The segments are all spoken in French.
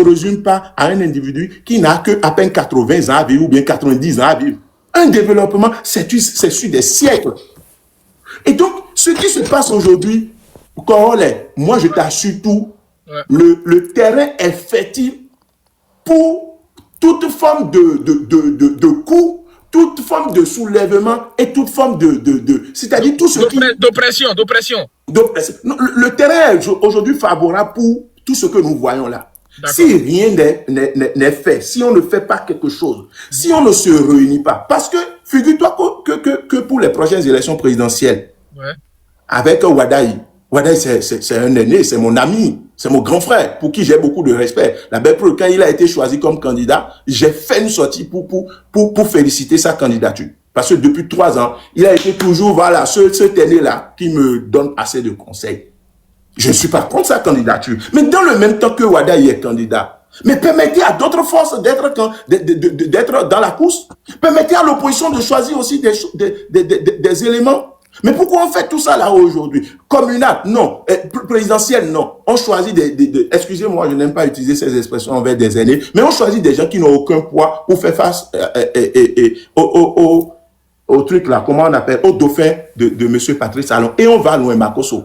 résume pas à un individu qui n'a que à peine 80 ans à vivre ou bien 90 ans à vivre. Un développement, c'est sur des siècles. Et donc, ce qui se passe aujourd'hui, moi je t'assure tout, le terrain est fertile pour toute forme de coup, toute forme de soulèvement et toute forme c'est-à-dire tout ce qui... D'oppression. Le terrain est aujourd'hui favorable pour tout ce que nous voyons là. Si rien n'est fait, si on ne fait pas quelque chose, si on ne se réunit pas, parce que figure-toi que pour les prochaines élections présidentielles, avec Wadaï, c'est un aîné, c'est mon ami, c'est mon grand frère, pour qui j'ai beaucoup de respect. La belle preuve, quand il a été choisi comme candidat, j'ai fait une sortie pour féliciter sa candidature. Parce que depuis 3 ans, il a été toujours, voilà, cet aîné-là qui me donne assez de conseils. Je ne suis pas contre sa candidature. Mais dans le même temps que Wadaï est candidat, mais permettez à d'autres forces d'être dans la course. Permettez à l'opposition de choisir aussi des éléments. Mais pourquoi on fait tout ça là aujourd'hui? Communal, non. Présidentiel, non. On choisit excusez-moi, je n'aime pas utiliser ces expressions envers des aînés, mais on choisit des gens qui n'ont aucun poids pour faire face au truc là, comment on appelle, au dauphin de M. Patrice Talon. Et on va loin, Makosso.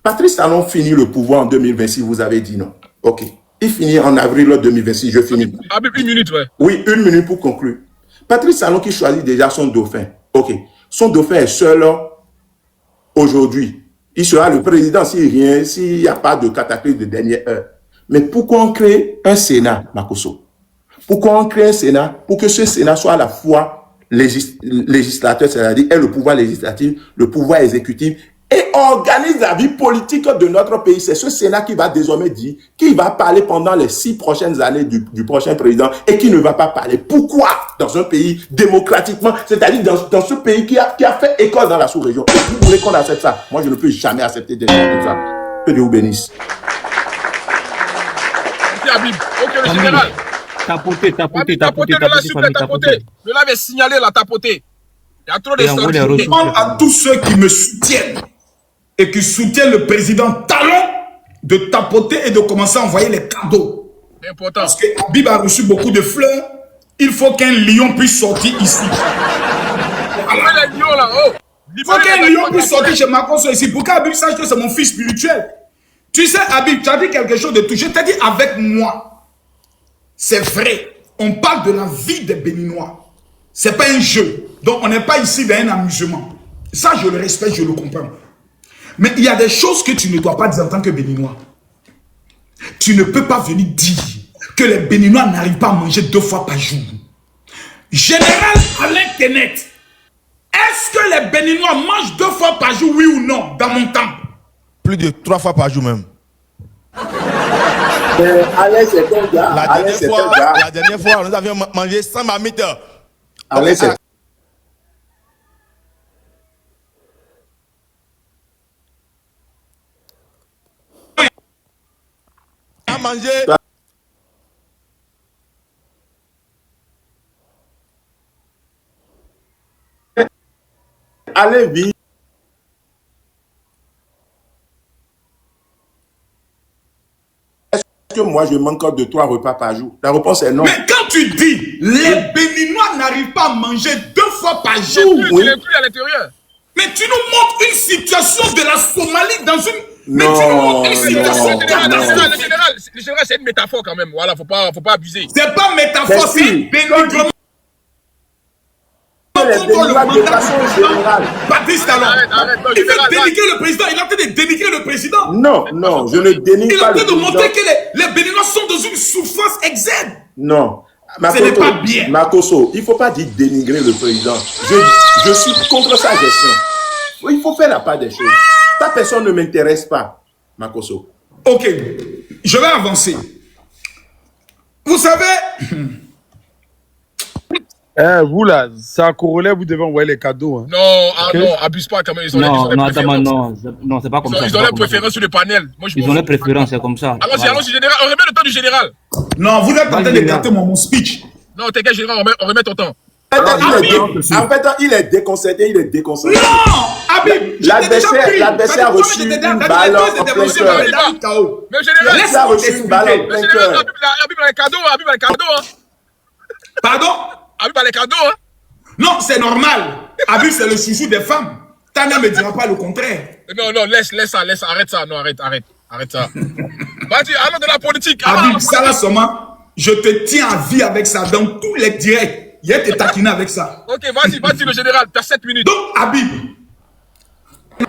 Patrice Talon finit le pouvoir en 2026, vous avez dit non. Ok. Il finit en avril 2026, je finis. Une minute, ouais. Oui, 1 minute pour conclure. Patrice Talon qui choisit déjà son dauphin. Ok. Son dauphin est seul aujourd'hui. Il sera le président s'il n'y a pas de cataclysme de dernière heure. Mais pourquoi on crée un Sénat, Makosso? Pourquoi on crée un Sénat? Pour que ce Sénat soit à la fois législateur, c'est-à-dire le pouvoir législatif, le pouvoir exécutif, et organise la vie politique de notre pays. C'est ce Sénat qui va désormais dire, qui va parler pendant les 6 prochaines années du prochain président et qui ne va pas parler. Pourquoi dans un pays démocratiquement, c'est-à-dire dans ce pays qui a fait école dans la sous-région? Vous voulez qu'on accepte ça? Moi, je ne peux jamais accepter des choses comme ça. Que Dieu vous bénisse. Ok, le général. Tapoter. Je l'avais signalé, la tapoter. Il y a trop de Je demande à tous ceux qui me soutiennent et qui soutiennent le président Talon de tapoter et de commencer à envoyer les cadeaux. Important. Parce que Habib a reçu beaucoup de fleurs. Il faut qu'un lion puisse sortir ici. Voilà. Il faut qu'un lion puisse sortir chez Makosso ici. Pour qu'Habib sache que c'est mon fils spirituel. Tu sais, Habib, tu as dit quelque chose de tout. Je t'ai dit avec moi. C'est vrai. On parle de la vie des Béninois. Ce n'est pas un jeu. Donc, on n'est pas ici dans un amusement. Ça, je le respecte, je le comprends. Mais il y a des choses que tu ne dois pas dire en tant que Béninois. Tu ne peux pas venir dire que les Béninois n'arrivent pas à manger 2 fois par jour. Général Alain Kenneth, est-ce que les Béninois mangent 2 fois par jour, oui ou non, dans mon temps? Plus de 3 fois par jour même. Alain, c'est un gars. La dernière fois, nous avions mangé 100 marmites. Alain, c'est... À manger. Allez vite. Est-ce que moi je manque de 3 repas par jour? La réponse est non. Mais quand tu dis les Béninois n'arrivent pas à manger 2 fois par jour, oui. À l'intérieur. Mais tu nous montres une situation de la Somalie dans une... Non, mais tu nous montres une situation Le général, c'est une métaphore quand même. Voilà, faut pas abuser. C'est pas métaphore, c'est dénigrement. Patrice Talon. Il veut dénigrer le président. Il est en train de dénigrer le président. Non, je ne dénigre pas le président. Il est en train de montrer que les Béninois sont dans une souffrance extrême. Non. Ce n'est pas bien. Makosso, il ne faut pas dire dénigrer le président. Je suis contre sa gestion. Il faut faire la part des choses. Ta personne ne m'intéresse pas, Makosso. Ok, je vais avancer. Vous savez... vous là, c'est à Corolla, vous devez envoyer les cadeaux. Hein. Non, abuse pas quand même. Non, c'est pas comme ça. Ils ont les préférences sur le panel. Moi, ils ont les préférences, c'est comme ça. Allons, général, on remet le temps du général. Non, vous êtes en train de gâter mon speech. Non, t'inquiète, général, on remet ton temps. En fait, il est déconcerté, Non, Habib, l'adversaire a reçu une balle en plein cœur. Mais général, L'adversaire a reçu une balle en plein cœur. Habib a les cadeaux, Habib a les cadeaux. Hein. Pardon? Habib a les cadeaux. Hein. Non, c'est normal. Habib, c'est le chouchou des femmes. Tana ne me dira pas le contraire. Non, laisse ça, arrête ça. Non, arrête ça. Vas-y, allons de la politique. Habib, ça là seulement, je te tiens à vie avec ça dans tous les directs. Il a été taquiné avec ça. Ok, vas-y, le général, tu as 7 minutes. Donc, Habib,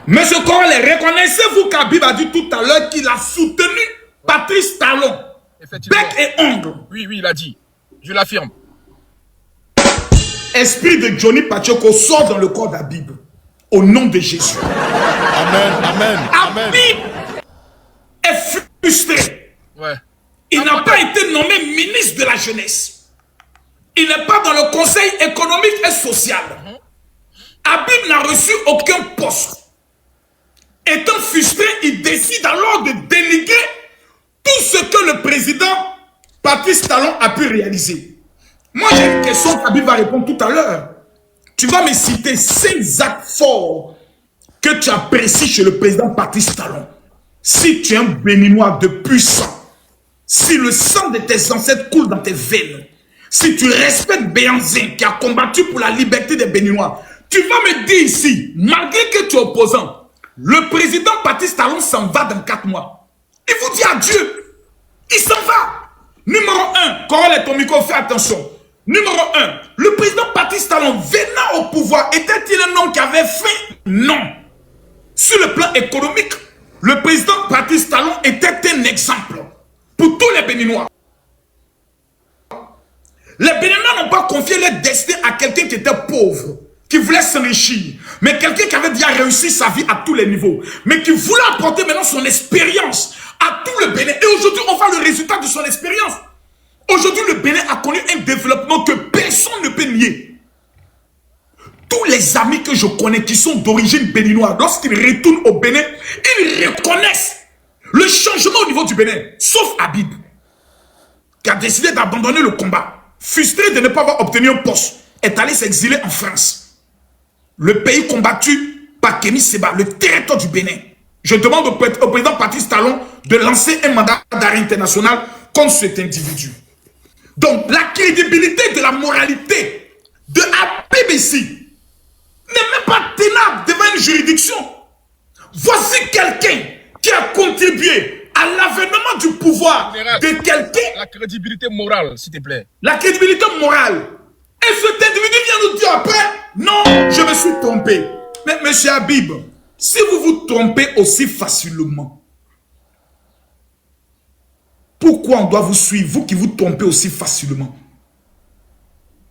Monsieur Corlet, reconnaissez-vous qu'Habib a dit tout à l'heure qu'il a soutenu Patrice Talon, bec et ongle? Oui, il a dit. Je l'affirme. Esprit de Johnny Pacheco sort dans le corps d'Habib. Au nom de Jésus. Amen. Habib est frustré. Ouais. Il n'a pas été nommé ministre de la jeunesse. Il n'est pas dans le conseil économique et social. Habib n'a reçu aucun poste. Étant frustré, il décide alors de déléguer tout ce que le président Patrice Talon a pu réaliser. Moi, j'ai une question qu'Habib va répondre tout à l'heure. Tu vas me citer 5 actes forts que tu apprécies chez le président Patrice Talon. Si tu es un béninois de puissant, si le sang de tes ancêtres coule dans tes veines, si tu respectes Béanzin qui a combattu pour la liberté des Béninois, tu vas me dire ici, malgré que tu es opposant, le président Patrice Talon s'en va dans 4 mois. Il vous dit adieu. Il s'en va. Numéro 1, Corol et ton micro, fais attention. Numéro 1, le président Patrice Talon venant au pouvoir, était-il un homme qui avait faim? Non. Sur le plan économique, le président Patrice Talon était un exemple pour tous les Béninois. Les Béninois n'ont pas confié leur destin à quelqu'un qui était pauvre, qui voulait s'enrichir, mais quelqu'un qui avait déjà réussi sa vie à tous les niveaux, mais qui voulait apporter maintenant son expérience à tout le Bénin. Et aujourd'hui, on voit le résultat de son expérience. Aujourd'hui, le Bénin a connu un développement que personne ne peut nier. Tous les amis que je connais qui sont d'origine béninoise, lorsqu'ils retournent au Bénin, ils reconnaissent le changement au niveau du Bénin, sauf Habib, qui a décidé d'abandonner le combat. Frustré de ne pas avoir obtenu un poste, est allé s'exiler en France. Le pays combattu par Kémy Séba, le territoire du Bénin. Je demande au président Patrice Talon de lancer un mandat d'arrêt international contre cet individu. Donc, la crédibilité de la moralité de Habib ici n'est même pas tenable devant une juridiction. Voici quelqu'un qui a contribué à l'avènement du pouvoir de quelqu'un. La crédibilité morale, s'il te plaît. La crédibilité morale. Et cet individu vient nous dire après, non, je me suis trompé. Mais monsieur Habib, si vous vous trompez aussi facilement, pourquoi on doit vous suivre, vous qui vous trompez aussi facilement?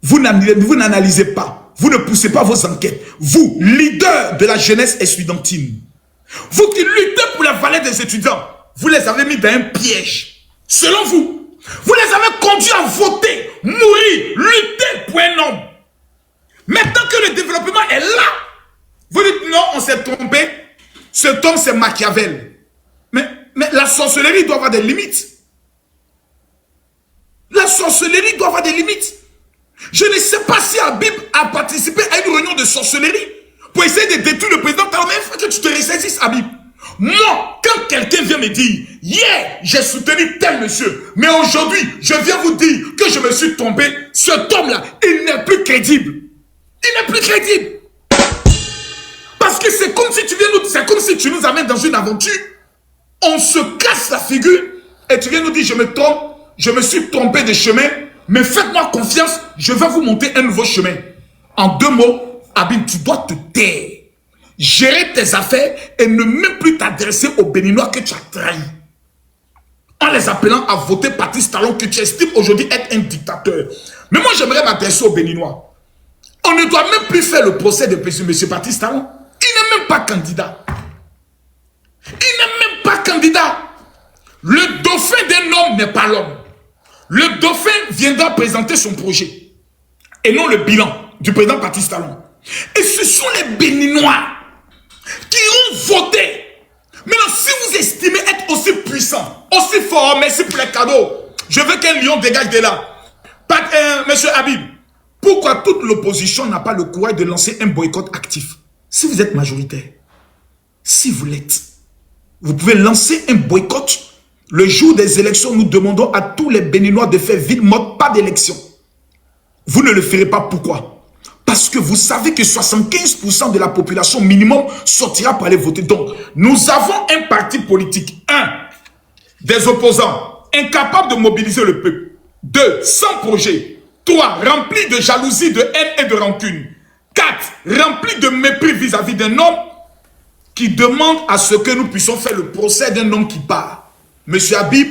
Vous n'analysez pas, vous ne poussez pas vos enquêtes. Vous, leader de la jeunesse estudiantine, vous qui luttez pour la valeur des étudiants, vous les avez mis dans un piège. Selon vous, vous les avez conduits à voter, mourir, lutter pour un homme. Maintenant que le développement est là, vous dites non, on s'est trompé. Cet homme, c'est Machiavel. Mais la sorcellerie doit avoir des limites. La sorcellerie doit avoir des limites. Je ne sais pas si Habib a participé à une réunion de sorcellerie pour essayer de détruire le président Talon. Mais il faut que tu te ressaisisses, Habib. Moi, quand quelqu'un vient me dire, hier, j'ai soutenu tel monsieur, mais aujourd'hui, je viens vous dire que je me suis trompé, cet homme-là, il n'est plus crédible. Il n'est plus crédible. Parce que c'est comme si tu nous amènes dans une aventure, on se casse la figure, et tu viens nous dire, je me trompe, je me suis trompé de chemin, mais faites-moi confiance, je vais vous monter un nouveau chemin. En 2 mots, Habib, tu dois te taire. Gérer tes affaires et ne même plus t'adresser aux Béninois que tu as trahis. En les appelant à voter Patrice Talon que tu estimes aujourd'hui être un dictateur. Mais moi, j'aimerais m'adresser aux Béninois. On ne doit même plus faire le procès de M. Patrice Talon. Il n'est même pas candidat. Il n'est même pas candidat. Le dauphin d'un homme n'est pas l'homme. Le dauphin viendra présenter son projet. Et non le bilan du président Patrice Talon. Et ce sont les Béninois qui ont voté. Maintenant, si vous estimez être aussi puissant, aussi fort, merci pour les cadeaux, je veux qu'un lion dégage de là. Monsieur Habib, pourquoi toute l'opposition n'a pas le courage de lancer un boycott actif? si vous êtes majoritaire, si vous l'êtes, vous pouvez lancer un boycott. Le jour des élections, nous demandons à tous les Béninois de faire vide mode, pas d'élection. Vous ne le ferez pas. Pourquoi? Parce que vous savez que 75% de la population minimum sortira pour aller voter. Donc, nous avons un parti politique. 1. Des opposants incapables de mobiliser le peuple. 2. Sans projet. 3. Remplis de jalousie, de haine et de rancune. 4. Remplis de mépris vis-à-vis d'un homme qui demande à ce que nous puissions faire le procès d'un homme qui part. Monsieur Habib,